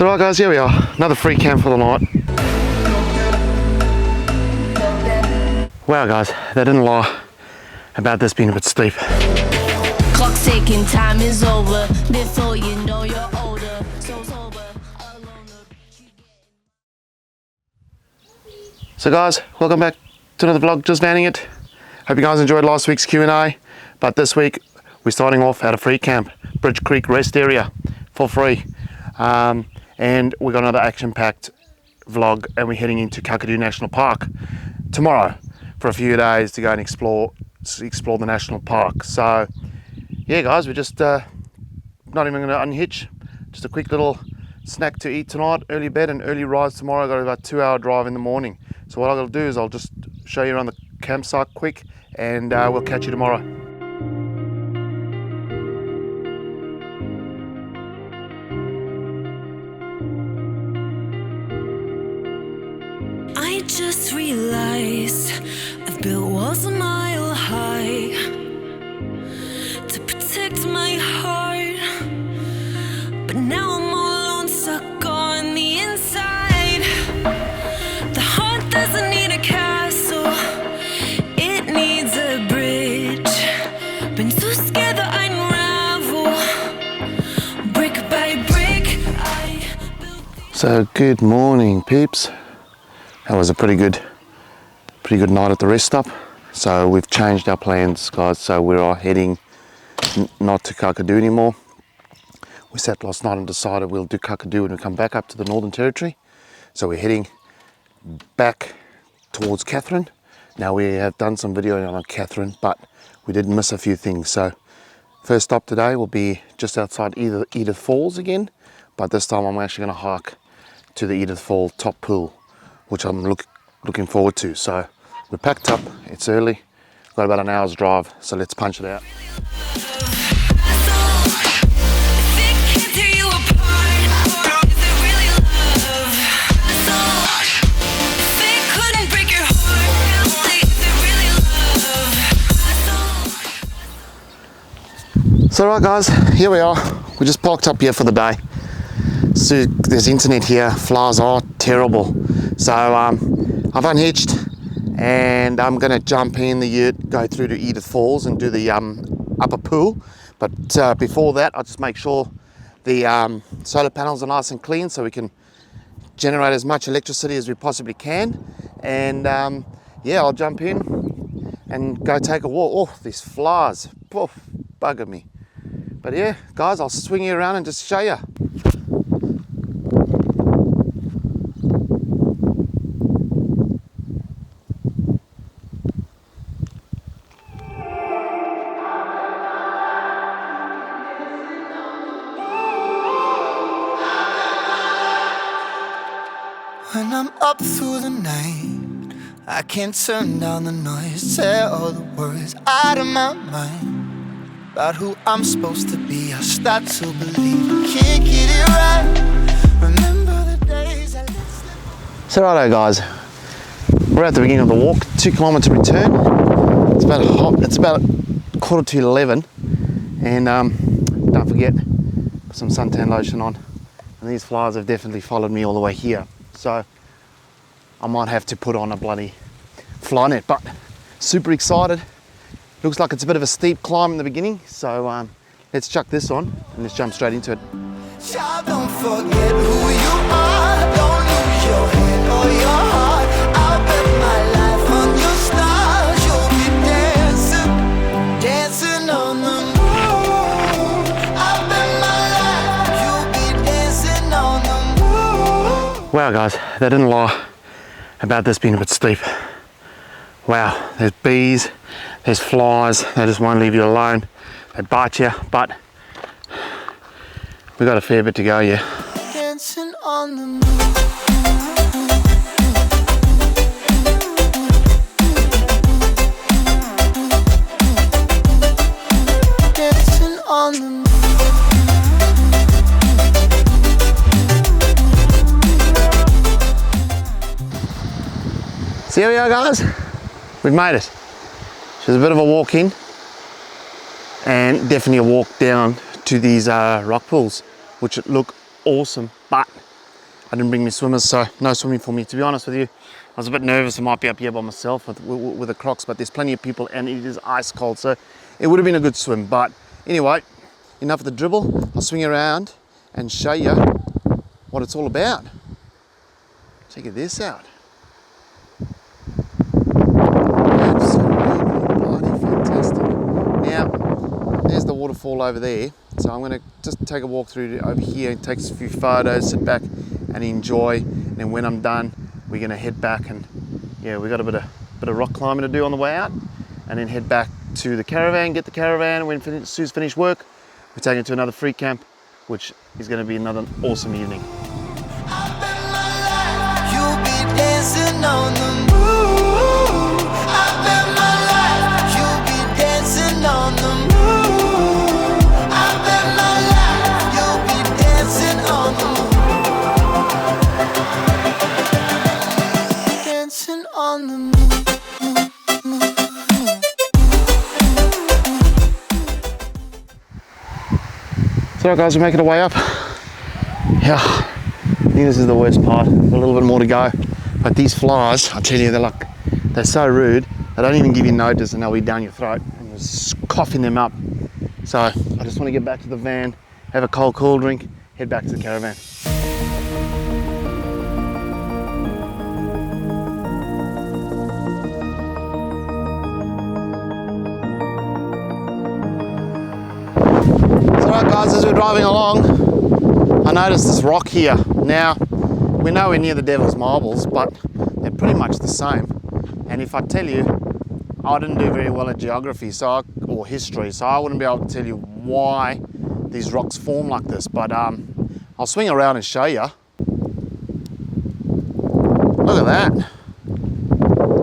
Alright guys, here we are, another free camp for the night. Wow guys, they didn't lie about this being a bit steep. Clock's ticking, time is over. Before you know you're older. So sober, So guys, welcome back to another vlog, just vanning it. Hope you guys enjoyed last week's Q&A, but this week we're starting off at a free camp, Bridge Creek Rest Area, for free. And we got another action-packed vlog, and we're heading into Kakadu National Park tomorrow for a few days to go and explore the national park. So yeah guys, we're just not even going to unhitch, just a quick little snack to eat tonight, early bed and early rise tomorrow. I've got about a 2-hour drive in the morning, so what I'll do is I'll just show you around the campsite quick, and we'll catch you tomorrow. I just realized I've built walls a mile high to protect my heart, but now I'm all alone, stuck on the inside. The heart doesn't need a castle, it needs a bridge. Been too scared that I'd unravel, brick by brick. So good morning peeps. That was a pretty good night at the rest stop. So we've changed our plans guys, so we are heading not to Kakadu anymore. We sat last night and decided we'll do Kakadu when we come back up to the Northern Territory. So we're heading back towards Katherine. Now we have done some video on Katherine, but we did miss a few things. So first stop today will be just outside Edith Falls again, but this time I'm actually going to hike to the Edith Fall top pool, which I'm looking forward to. So we're packed up, it's early, got about an hour's drive, so let's punch it out. So right guys, here we are, we just parked up here for the day. So there's internet here, flowers are terrible. So I've unhitched and I'm gonna jump in the ute, go through to Edith Falls and do the upper pool. But before that, I'll just make sure the solar panels are nice and clean so we can generate as much electricity as we possibly can. And yeah, I'll jump in and go take a walk. Oh, these flowers, poof, bugger me. But yeah, guys, I'll swing you around and just show you. When I'm up through the night, I can't turn down the noise, say all the words out of my mind about who I'm supposed to be. I start to believe I can't get it right. Remember the days I let slip. So righto guys, we're at the beginning of the walk, 2 kilometre return. It's about 11:15, and don't forget, put some suntan lotion on. And these flowers have definitely followed me all the way here. So I might have to put on a bloody fly net, but super excited. Looks like it's a bit of a steep climb in the beginning, so let's chuck this on and let's jump straight into it. Child, don't forget who you are. Don't lose your head or your heart. I'll bet my life on your stars. You'll be dancing, dancing on the moon. I'll bet my life you'll be dancing on the moon. Wow guys, they didn't lie about this being a bit steep. Wow, there's bees, there's flies, they just won't leave you alone. They bite you, but we've got a fair bit to go, yeah. Dancing on the moon. Dancing on the moon. So here we are guys, we've made it. There's a bit of a walk in and definitely a walk down to these rock pools, which look awesome, but I didn't bring me swimmers, so no swimming for me. To be honest with you, I was a bit nervous. I might be up here by myself with the Crocs, but there's plenty of people and it is ice cold, so it would have been a good swim. But anyway, enough of the dribble. I'll swing around and show you what it's all about. Check this out. Absolutely bloody fantastic. Now, there's the waterfall over there. So I'm going to just take a walk through over here and take a few photos, sit back and enjoy. And then when I'm done, we're going to head back and yeah, we've got a bit of rock climbing to do on the way out, and then head back to the caravan, get the caravan. When Sue's finished work, we're taking it to another free camp, which is going to be another awesome evening. You'll be dancing on the moon. I bet my life you'll be dancing on the moon. I bet my life you'll be dancing on the moon. Dancing on the moon. So guys, we're making our way up. Yeah, I think this is the worst part. A little bit more to go. But these flies, I tell you, they're so rude. They don't even give you notice and they'll be down your throat and you're just coughing them up. So I just want to get back to the van, have a cold cool drink, head back to the caravan. Alright guys, as we're driving along, I noticed this rock here. Now, we're nowhere near the Devil's Marbles, but they're pretty much the same. And if I tell you, I didn't do very well at geography or history, so I wouldn't be able to tell you why these rocks form like this. But I'll swing around and show you. Look at that.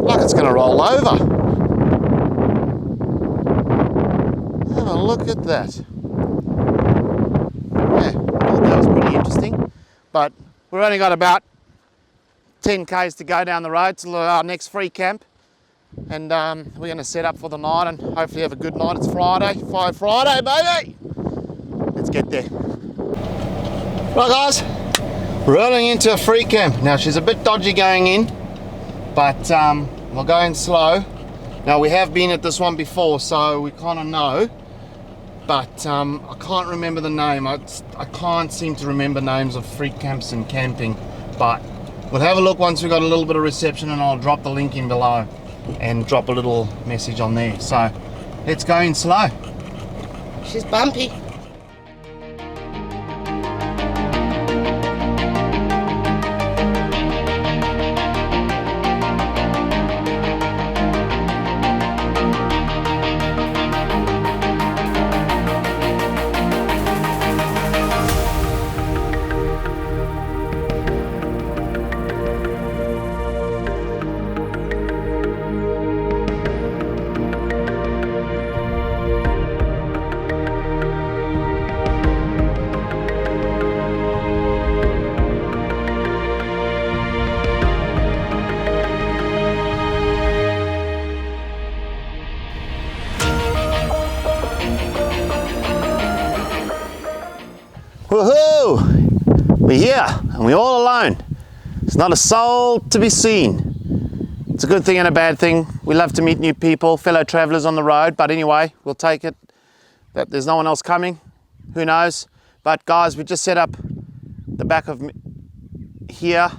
Like it's going to roll over. Have a look at that. Yeah, I thought that was pretty interesting. But we've only got about 10 k's to go down the road to our next free camp. And we're going to set up for the night and hopefully have a good night. It's Friday, Friday, baby! Let's get there. Right guys, rolling into a free camp. Now she's a bit dodgy going in, but we're going slow. Now we have been at this one before, so we kind of know, but I can't remember the name. I can't seem to remember names of free camps and camping, but we'll have a look once we've got a little bit of reception, and I'll drop the link in below and drop a little message on there. So let's go in slow. She's bumpy. Woohoo! We're here and we're all alone. There's not a soul to be seen. It's a good thing and a bad thing. We love to meet new people, fellow travelers on the road, but anyway, we'll take it that there's no one else coming. Who knows? But guys, we just set up the back of here,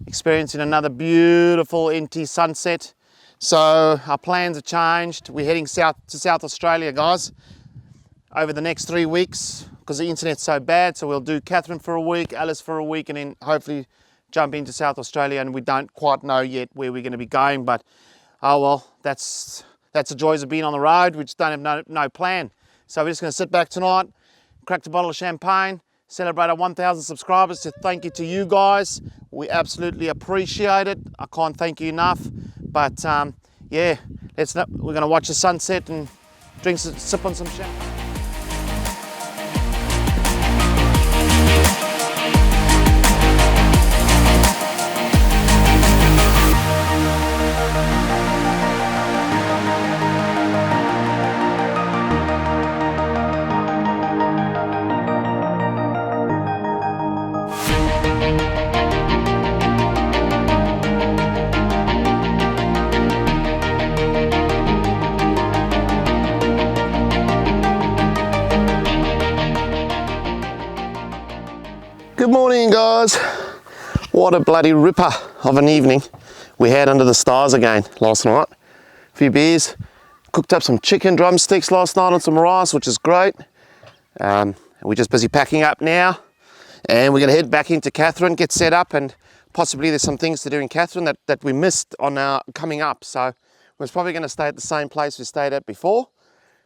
experiencing another beautiful NT sunset. So our plans have changed. We're heading south to South Australia, guys, over the next 3 weeks, because the internet's so bad. So we'll do Katherine for a week, Alice for a week, and then hopefully jump into South Australia. And we don't quite know yet where we're going to be going, but oh well, that's the joys of being on the road. We just don't have no plan. So we're just going to sit back tonight, crack a bottle of champagne, celebrate our 1,000 subscribers. To thank you to you guys, we absolutely appreciate it. I can't thank you enough. But yeah, we're going to watch the sunset and sip on some champagne. guys, what a bloody ripper of an evening we had under the stars again last night. A few beers, cooked up some chicken drumsticks last night on some rice, which is great. We're just busy packing up now, and we're going to head back into Katherine, get set up, and possibly there's some things to do in Katherine that we missed on our coming up. So we're probably going to stay at the same place we stayed at before,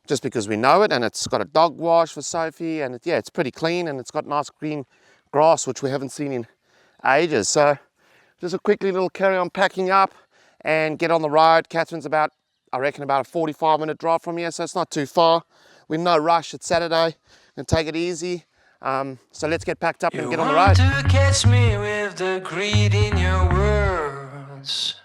just because we know it, and it's got a dog wash for Sophie, and yeah, it's pretty clean, and it's got nice green grass, which we haven't seen in ages. So just a quickly little carry on packing up and get on the road. Katherine's about, I reckon, about a 45-minute drive from here, so it's not too far. We're in no rush. It's Saturday, and take it easy. So let's get packed up and get on the road. You want to catch me with the greed in your words,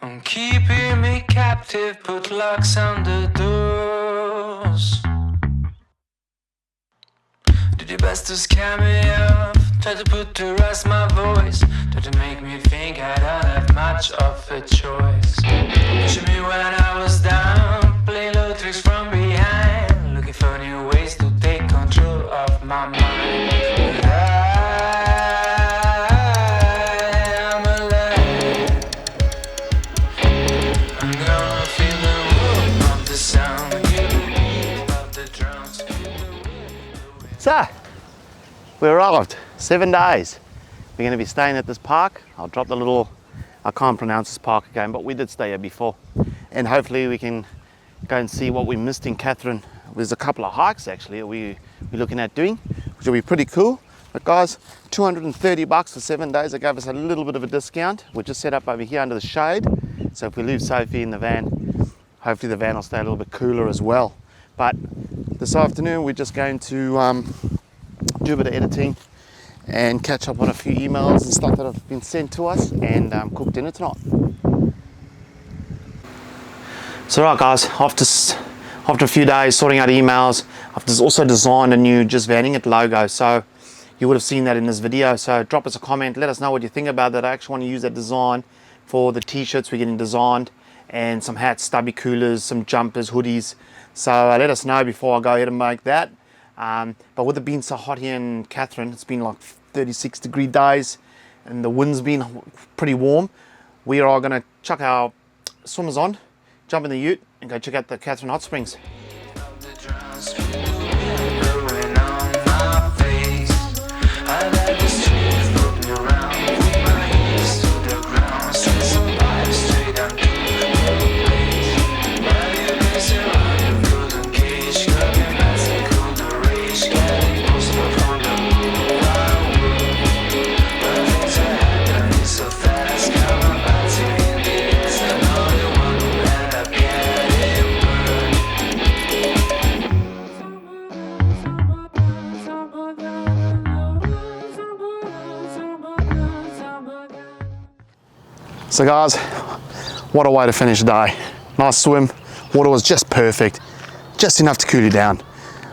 I'm keeping me captive, put locks on the doors. Did your best to scare me off, try to put to rest my voice, try to make me think I don't have much of a choice. Pushing me when I was down, playing low tricks from behind, looking for new ways to take control of my mind. But I'm alive. I'm gonna feel the room of the sound, feel the beat of the drums, feel the wind. So, we arrived, 7 days. We're going to be staying at this park. I'll drop the little, I can't pronounce this park again, but we did stay here before. And hopefully we can go and see what we missed in Katherine. There's a couple of hikes actually that we're looking at doing, which will be pretty cool. But guys, $230 for 7 days. They gave us a little bit of a discount. We're just set up over here under the shade. So if we leave Sophie in the van, hopefully the van will stay a little bit cooler as well. But this afternoon we're just going to do a bit of editing and catch up on a few emails and stuff that have been sent to us, and cook dinner tonight. So right guys, after a few days sorting out emails, I've also designed a new Just Vanning It logo. So you would have seen that in this video. So drop us a comment, let us know what you think about that. I actually want to use that design for the t-shirts we're getting designed, and some hats, stubby coolers, some jumpers, hoodies. So let us know before I go ahead and make that. But with it being so hot here in Katherine, it's been like 36-degree days and the wind's been pretty warm, we are going to chuck our swimmers on, jump in the ute and go check out the Katherine hot springs. So guys, what a way to finish the day. Nice swim, water was just perfect, just enough to cool you down.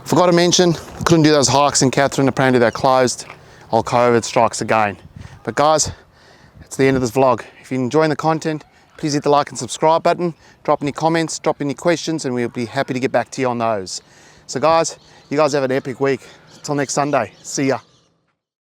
Forgot to mention, couldn't do those hikes in Katherine, apparently they're closed. All COVID strikes again. But guys, it's the end of this vlog. If you're enjoying the content, please hit the like and subscribe button, drop any comments, drop any questions, and we'll be happy to get back to you on those. So guys, you guys have an epic week. Until next Sunday, see ya.